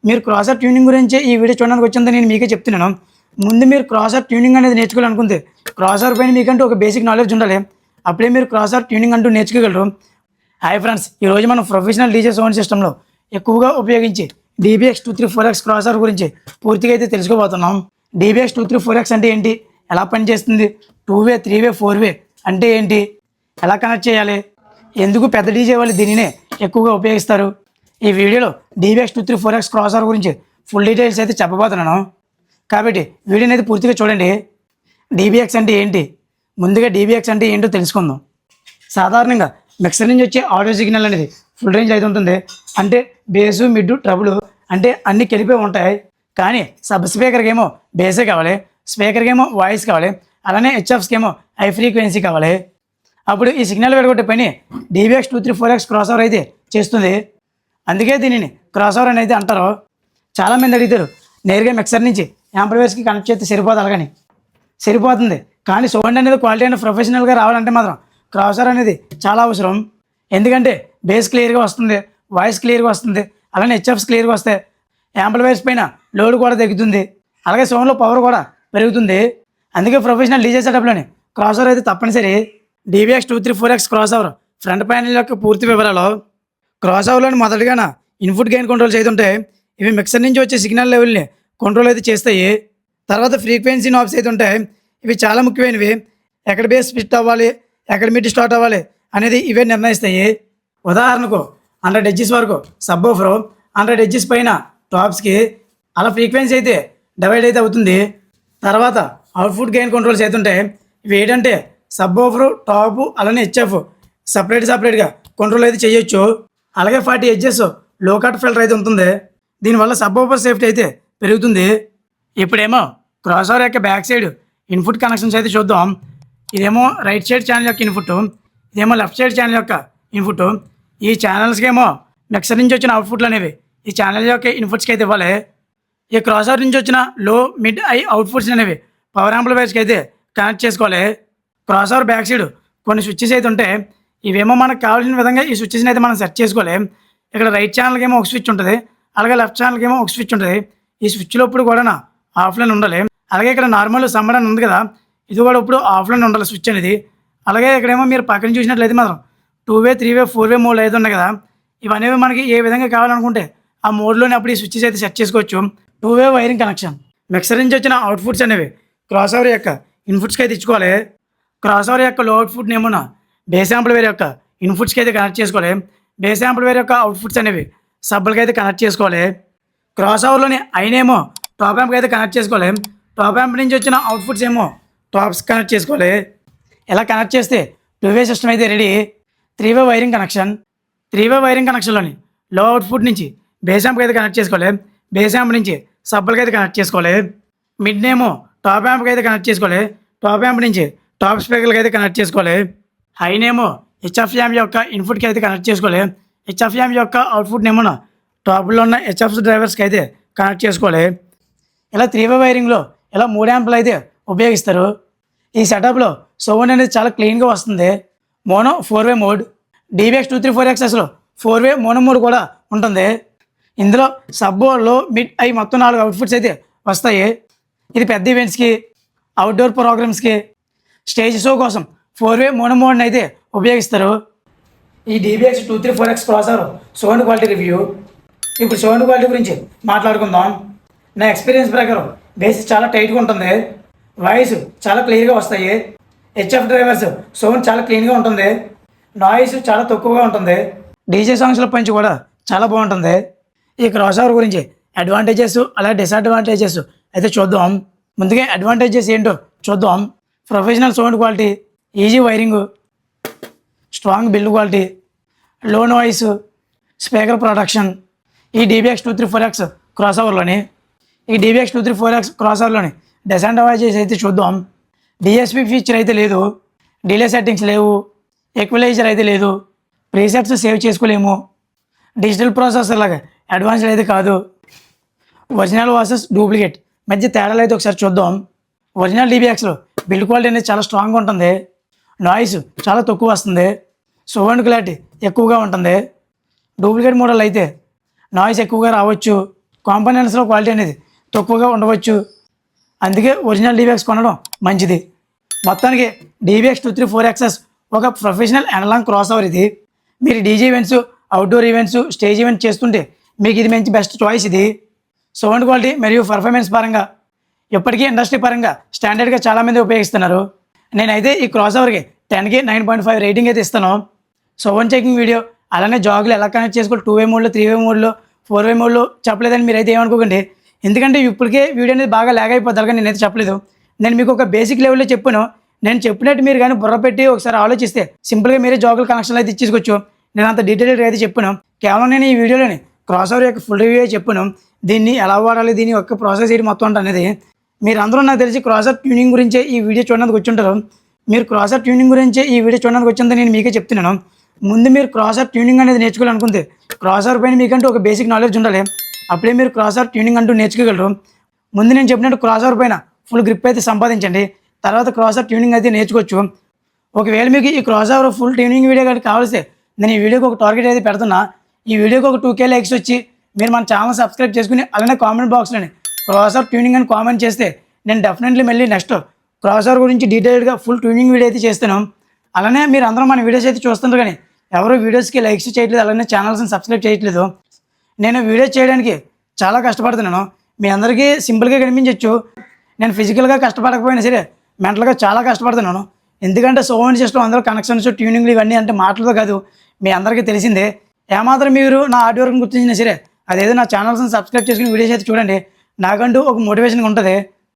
మీరు crosser tuning గురించి ఈ వీడియో చూడడానికి వచ్చిందని నేను మీకే చెప్తున్నాను. ముందు మీరు క్రాసర్ ట్యూనింగ్ అనేది నేర్చుకోవాలనుకుంటే క్రాసర్ పైన మీకంటూ ఒక బేసిక్ నాలెడ్జ్ ఉండాలి. అప్పుడే మీరు క్రాసర్ ట్యూనింగ్ అంటూ నేర్చుకోగలరు. హాయ్ ఫ్రెండ్స్, ఈరోజు మనం ప్రొఫెషనల్ డీజే సౌండ్ సిస్టంలో ఎక్కువగా ఉపయోగించి DBX 234X క్రాసర్ గురించి పూర్తిగా అయితే తెలుసుకోబోతున్నాం. DBX 234X అంటే ఏంటి, ఎలా పనిచేస్తుంది, 2-వే 3-వే 4-వే అంటే ఏంటి, ఎలా కనెక్ట్ చేయాలి, ఎందుకు పెద్ద డీజే వాళ్ళు దీనినే ఎక్కువగా ఉపయోగిస్తారు, ఈ వీడియోలో DBX 234X క్రాసర్ గురించి ఫుల్ డీటెయిల్స్ అయితే చెప్పబోతున్నాను. కాబట్టి వీడియోని అయితే పూర్తిగా చూడండి. DBX అంటే ఏంటి, ముందుగా DBX అంటే ఏంటో తెలుసుకుందాం. సాధారణంగా మిక్సర్ నుంచి వచ్చే ఆడియో సిగ్నల్ అనేది ఫుల్ రేంజ్ అయితే ఉంటుంది. అంటే బేసు, మిడ్, ట్రబుల్ అంటే అన్నీ కలిపే ఉంటాయి. కానీ సబ్ స్పీకర్కి ఏమో బేసే కావాలి, స్పీకర్కి ఏమో వాయిస్ కావాలి, అలానే హెచ్ఎఫ్స్కి ఏమో హై ఫ్రీక్వెన్సీ కావాలి. అప్పుడు ఈ సిగ్నల్ విడగొట్టే పని DBX 234X క్రాసర్ అయితే చేస్తుంది. అందుకే దీనిని క్రాసర్ అని అయితే అంటారు. చాలామంది అడుగుతారు, నేరుగా మిక్సర్ నుంచి యాంప్లిఫైయర్స్కి కనెక్ట్ చేస్తే సరిపోదు, అలాగని సరిపోతుంది. కానీ సౌండ్ అనేది క్వాలిటీ అయిన ప్రొఫెషనల్గా రావాలంటే మాత్రం క్రాసర్ అనేది చాలా అవసరం. ఎందుకంటే బేస్ క్లియర్గా వస్తుంది, వాయిస్ క్లియర్గా వస్తుంది, అలానే హెచ్ఎఫ్స్ క్లియర్గా వస్తాయి, యాంప్లిఫైయర్స్ పైన లోడ్ కూడా తగ్గుతుంది, అలాగే సౌండ్లో పవర్ కూడా పెరుగుతుంది. అందుకే ప్రొఫెషనల్ డీజే సెటప్లోని క్రాసర్ అయితే తప్పనిసరి. DBX 234X crosser front panel యొక్క పూర్తి వివరాలు. క్రాసర్లోని మొదటిగాన ఇన్పుట్ గెయిన్ కంట్రోల్స్ అయితే ఉంటాయి. ఇవి మిక్సర్ నుంచి వచ్చే సిగ్నల్ లెవెల్ని కంట్రోల్ అయితే చేస్తాయి. తర్వాత ఫ్రీక్వెన్సీ నాబ్స్ అయితే ఉంటాయి. ఇవి చాలా ముఖ్యమైనవి. ఎక్కడ బేస్ ఫిట్ అవ్వాలి, ఎక్కడ మిడ్ స్టార్ట్ అవ్వాలి అనేది ఇవే నిర్ణయిస్తాయి. ఉదాహరణకు 100 హెడ్జెస్ వరకు సబ్ వూఫర్, 100 హెడ్జెస్ పైన టాప్స్కి అలా ఫ్రీక్వెన్సీ అయితే డివైడ్ అయితే అవుతుంది. తర్వాత అవుట్పుట్ గెయిన్ కంట్రోల్స్ అయితే ఉంటాయి. ఇవి ఏంటంటే సబ్ వూఫర్, టాప్, అలానే హెచ్ఎఫ్ సపరేట్గా కంట్రోల్ అయితే చేయొచ్చు. అలాగే 40 హెడ్జెస్ లో కట్ ఫిల్టర్ అయితే ఉంటుంది. దీనివల్ల సబ్ వూఫర్ సేఫ్టీ అయితే పెరుగుతుంది. ఇప్పుడేమో క్రాసర్ యొక్క బ్యాక్ సైడ్ ఇన్పుట్ కనెక్షన్స్ అయితే చూద్దాం. ఇదేమో రైట్ సైడ్ ఛానల్ యొక్క ఇన్పుట్, ఇదేమో లెఫ్ట్ సైడ్ ఛానల్ యొక్క ఇన్పుట్. ఈ ఛానల్స్కి ఏమో మిక్సర్ నుంచి వచ్చిన అవుట్పుట్లు అనేవి ఈ ఛానల్ యొక్క ఇన్పుట్స్కి అయితే ఇవ్వాలి. ఈ క్రాసర్ నుంచి వచ్చిన లో, మిడ్, హై అవుట్పుట్స్ అనేవి పవర్ యాంప్లిఫైయర్స్కి అయితే కనెక్ట్ చేసుకోవాలి. క్రాసర్ బ్యాక్ సైడ్ కొన్ని స్విచ్చెస్ అయితే ఉంటాయి. ఇవేమో మనకు కావాల్సిన విధంగా ఈ స్విచ్చెస్ని అయితే మనం సెట్ చేసుకోవాలి. ఇక్కడ రైట్ ఛానల్కి ఏమో ఒక స్విచ్ ఉంటుంది, అలాగే లెఫ్ట్ ఛానల్కి ఏమో ఒక స్విచ్ ఉంటుంది. ఈ స్విచ్లో ఇప్పుడు కూడా ఆఫ్లైన్ ఉండాలి. అలాగే ఇక్కడ నార్మల్ సమ్మర్ అని ఉంది కదా, ఇది కూడా ఇప్పుడు ఆఫ్లైన్ ఉండాలి స్విచ్ అనేది. అలాగే ఇక్కడేమో మీరు పక్కన చూసినట్లయితే మాత్రం 2-వే 3-వే 4-వే మోడ్లు అయితే ఉన్నాయి కదా, ఇవన్నీ మనకి ఏ విధంగా కావాలనుకుంటే ఆ మోడ్లోనే అప్పుడు ఈ స్విచ్చెస్ అయితే సెట్ చేసుకోవచ్చు. 2-వే వైరింగ్ కనెక్షన్. మిక్సర్ నుంచి వచ్చిన అవుట్పుట్స్ అనేవి క్రాసర్ యొక్క ఇన్పుట్స్కి అయితే ఇచ్చుకోవాలి. క్రాసర్ యొక్క లో అవుట్పుట్ని ఏమన్నా బేస్ యాంప్లిఫైయర్ యొక్క ఇన్పుట్స్కి అయితే కనెక్ట్ చేసుకోవాలి. బేస్ యాంప్లిఫైయర్ యొక్క అవుట్పుట్స్ అనేవి సబ్బులకి అయితే కనెక్ట్ చేసుకోవాలి. క్రాసర్లోని అయినేమో టాప్ యాంప్కి అయితే కనెక్ట్ చేసుకోవాలి. టాప్ యాంప్ నుంచి వచ్చిన అవుట్పుట్స్ ఏమో టాప్స్ కనెక్ట్ చేసుకోవాలి. ఇలా కనెక్ట్ చేస్తే 2-వే సిస్టమ్ అయితే రెడీ. 3-వే వైరింగ్ కనెక్షన్. 3-వే వైరింగ్ కనెక్షన్లోని లో అవుట్పుట్ నుంచి బేస్ యాంప్కి అయితే కనెక్ట్ చేసుకోవాలి. బేస్ యాంప్ నుంచి సబ్బులకి అయితే కనెక్ట్ చేసుకోవాలి. మిడ్ ఏమో టాప్ యాంప్కి అయితే కనెక్ట్ చేసుకోవాలి. టాప్ యాంప్ నుంచి టాప్ స్పీకర్కి అయితే కనెక్ట్ చేసుకోవాలి. హైనేమో హెచ్ఎఫ్ యాంప్ యొక్క ఇన్పుట్కి అయితే కనెక్ట్ చేసుకోవాలి. హెచ్ఎఫ్ యాంప్ యొక్క అవుట్పుట్ ఏమో టాప్లో ఉన్న హెచ్ఎఫ్ డ్రైవర్స్కి అయితే కనెక్ట్ చేసుకోవాలి. ఇలా 3-వే వైరింగ్లో ఇలా 3 యాంపులు అయితే ఉపయోగిస్తారు. ఈ సెటప్లో సౌండ్ అనేది చాలా క్లీన్గా వస్తుంది. మోనో 4-వే మోడ్. DBX 234Xలో 4-వే మోనో మోడ్ కూడా ఉంటుంది. ఇందులో సబ్, లో, మిడ్, హై మొత్తం 4 అవుట్పుట్స్ అయితే వస్తాయి. ఇది పెద్ద ఈవెంట్స్కి, అవుట్డోర్ ప్రోగ్రామ్స్కి, స్టేజ్ షో కోసం 4-వే మోనో మోడ్ని అయితే ఉపయోగిస్తారు. ఈ DBX 234X crosser sound quality review. ఇప్పుడు సౌండ్ క్వాలిటీ గురించి మాట్లాడుకుందాం. నా ఎక్స్పీరియన్స్ ప్రకారం బేస్ చాలా టైట్గా ఉంటుంది, వాయిస్ చాలా క్లియర్గా వస్తాయి, హెచ్ఎఫ్ డ్రైవర్స్ సౌండ్ చాలా క్లీన్గా ఉంటుంది, నాయిస్ చాలా తక్కువగా ఉంటుంది, డీజే సాంగ్స్లో పంచి కూడా చాలా బాగుంటుంది. ఈ క్రాసర్ గురించి అడ్వాంటేజెస్ అలాగే డిసడ్వాంటేజెస్ అయితే చూద్దాం. ముందుగా అడ్వాంటేజెస్ ఏంటో చూద్దాం. Professional sound quality, easy wiring, strong build quality, low noise, speaker protection. ఈ DBX 234X క్రాసర్లోని DBX 234X క్రాసర్లోని డిసడ్వాంటేజెస్ అయితే చూద్దాం. DSP ఫీచర్ అయితే లేదు, డిలే సెట్టింగ్స్ లేవు, ఈక్వలైజర్ అయితే లేదు, ప్రీసెట్స్ సేవ్ చేసుకోలేము, డిజిటల్ ప్రాసెసర్ లాగా అడ్వాన్స్డ్ అయితే కాదు. ఒరిజినల్ వర్సెస్ డూప్లికేట్ మధ్య తేడాలు అయితే ఒకసారి చూద్దాం. ఒరిజినల్ DBXలో బిల్డ్ క్వాలిటీ అనేది చాలా స్ట్రాంగ్గా ఉంటుంది, నాయిస్ చాలా తక్కువ వస్తుంది, సౌండ్ క్లారిటీ ఎక్కువగా ఉంటుంది. డూప్లికేట్ మోడల్ అయితే నాయిస్ ఎక్కువగా రావచ్చు, కాంపోనెంట్స్లో క్వాలిటీ అనేది తక్కువగా ఉండవచ్చు. అందుకే ఒరిజినల్ డీబీఎక్స్ కొనడం మంచిది. మొత్తానికి డీబీఎక్స్ 234XS ఒక ప్రొఫెషనల్ అనలాగ్ క్రాస్ ఓవర్. ఇది మీరు DJ events, outdoor events, stage events చేస్తుంటే మీకు ఇది మంచి బెస్ట్ చాయిస్. ఇది సౌండ్ క్వాలిటీ మరియు పర్ఫార్మెన్స్ పరంగా ఇప్పటికీ ఇండస్ట్రీ పరంగా స్టాండర్డ్గా చాలామంది ఉపయోగిస్తున్నారు. నేనైతే ఈ క్రాస్ ఓవర్కి 10కి 9.5 రేటింగ్ అయితే ఇస్తాను. సౌండ్ చెకింగ్ వీడియో అలానే జాగులు ఎలా కనెక్ట్ చేసుకోవాలి 2వే మోడ్లో, 3వే మోడ్లో, 4వే మోడ్లో చెప్పలేదని మీరు అయితే ఏమనుకోకండి. ఎందుకంటే ఇప్పటికే వీడియో అనేది బాగా ల్యాగ్ అయిపోతారు, కానీ నేనైతే చెప్పలేదు. నేను మీకు ఒక బేసిక్ లెవెల్లో చెప్పాను. నేను చెప్పినట్టు మీరు కానీ బుర్ర పెట్టి ఒకసారి ఆలోచిస్తే సింపుల్గా మీరే జాగులు కనెక్షన్లు అయితే ఇచ్చేసుకోవచ్చు. నేను అంత డీటెయిల్గా అయితే చెప్పాను. కేవలం నేను ఈ వీడియోలోని క్రాస్ ఓవర్ యొక్క ఫుల్ రివ్యూ చెప్పాను. దీన్ని ఎలా వాడాలి, దీని యొక్క ప్రాసెస్ ఏంటి మొత్తం అంటే అనేది. మీరు అందరూ నాకు తెలిసి క్రాస్ ఓవర్ ట్యూనింగ్ గురించే ఈ వీడియో చూడడానికి వచ్చి మీరు క్రాస్ ఓవర్ ట్యూనింగ్ గురించే ఈ వీడియో చూడడానికి వచ్చిందని నేను మీకే చెప్తున్నాను. ముందు మీరు క్రాస్ ఓవర్ ట్యూనింగ్ అనేది నేర్చుకోవాలనుకుంటే క్రాస్ ఓవర్ పైన మీకంటూ ఒక బేసిక్ నాలెడ్జ్ ఉండాలి. అప్పుడే మీరు క్రాస్ ఓవర్ ట్యూనింగ్ అంటూ నేర్చుకోగలరు. ముందు నేను చెప్పినట్టు క్రాస్ ఓవర్ పైన ఫుల్ గ్రిప్ అయితే సంపాదించండి. తర్వాత క్రాస్ ఓవర్ ట్యూనింగ్ అయితే నేర్చుకోవచ్చు. ఒకవేళ మీకు ఈ cross over full tuning video కానీ కావాల్సి నేను ఈ వీడియోకి ఒక టార్గెట్ అయితే పెడుతున్నా. ఈ వీడియోకి ఒక 2K లైక్స్ వచ్చి మీరు మన ఛానల్ సబ్స్క్రైబ్ చేసుకుని అలానే కామెంట్ బాక్స్లోని క్రాస్ ఓవర్ ట్యూనింగ్ అని కామెంట్ చేస్తే నేను డెఫినెట్లీ మళ్ళీ నెక్స్ట్ క్రాస్ ఓవర్ గురించి డీటెయిల్గా ఫుల్ ట్యూనింగ్ వీడియో అయితే చేస్తాను. అలానే మీరు అందరూ మన వీడియోస్ అయితే చూస్తుంటారు, కానీ ఎవరు వీడియోస్కి లైక్స్ చేయట్లేదు, అలానే ఛానల్స్ని సబ్స్క్రైబ్ చేయట్లేదు. నేను వీడియోస్ చేయడానికి చాలా కష్టపడుతున్నాను. మీ అందరికీ సింపుల్గా కనిపించవచ్చు. నేను ఫిజికల్గా కష్టపడకపోయినా సరే మెంటల్గా చాలా కష్టపడుతున్నాను. ఎందుకంటే సౌండ్ సిస్టమ్ అందరూ కనెక్షన్స్, ట్యూనింగ్లు ఇవన్నీ అంటే మాటలతో కాదు, మీ అందరికీ తెలిసిందే. ఏమాత్రం మీరు నా హార్డ్ వర్క్ని గుర్తించినా సరే అదేదో నా ఛానల్స్ని సబ్స్క్రైబ్ చేసుకుని వీడియోస్ అయితే చూడండి. నాకంటూ ఒక మోటివేషన్గా ఉంటుంది.